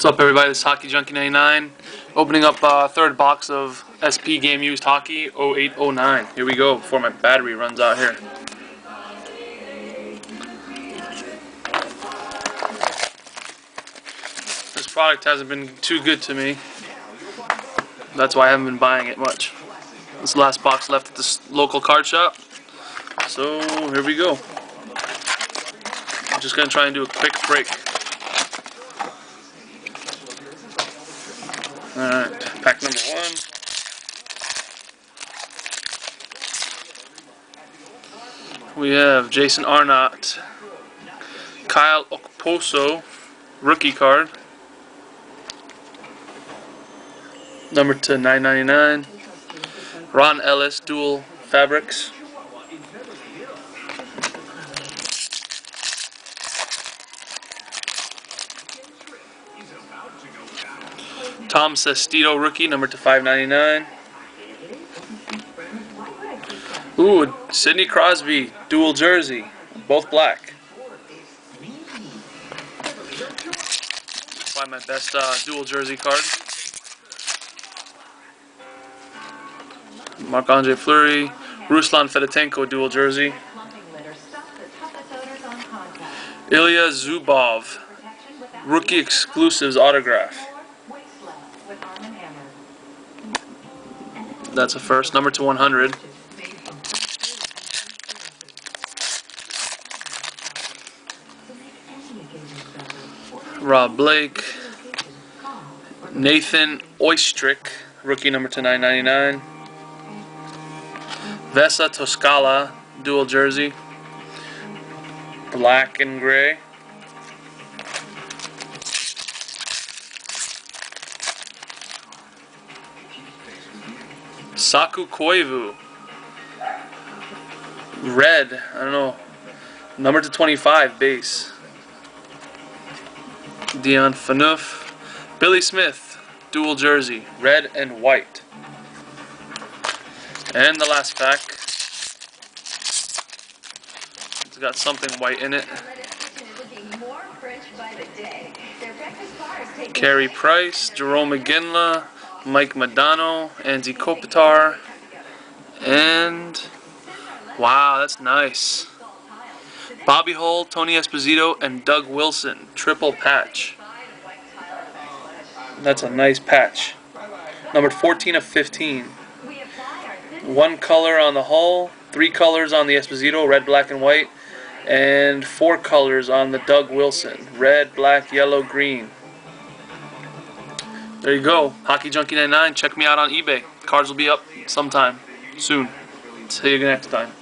What's up, everybody? This is Hockey Junkie 99. Opening up third box of SP Game Used Hockey 0809. Here we go before my battery runs out here. This product hasn't been too good to me. That's why I haven't been buying it much. This is the last box left at this local card shop. So here we go. I'm just going to try and do a quick break. Alright, pack number one. We have Jason Arnott, Kyle Okposo, rookie card, number to 999. Ron Ellis, dual fabrics. Tom Sestito, rookie, number to 599. Ooh, Sidney Crosby, dual jersey, both black. Probably my best dual jersey card. Marc-Andre Fleury, Ruslan Fedotenko, dual jersey. Ilya Zubov, rookie exclusives autograph. That's a first, number to 100. Rob Blake, Nathan Oistrik, rookie, number to 999. Vesa Toscala, dual jersey, black and gray. Saku Koivu, red, I don't know, number to 25, base. Dion Phaneuf, Billy Smith, dual jersey, red and white. And the last pack, it's got something white in it. Carey Price, Jerome McGinley, Mike Modano, Anze Kopitar, and wow, that's nice. Bobby Hull, Tony Esposito, and Doug Wilson, triple patch. That's a nice patch. Numbered 14 of 15. One color on the Hull, 3 colors on the Esposito, red, black, and white, and 4 colors on the Doug Wilson, red, black, yellow, green. There you go, Hockey Junkie 99. Check me out on eBay. Cards will be up sometime soon. See you next time.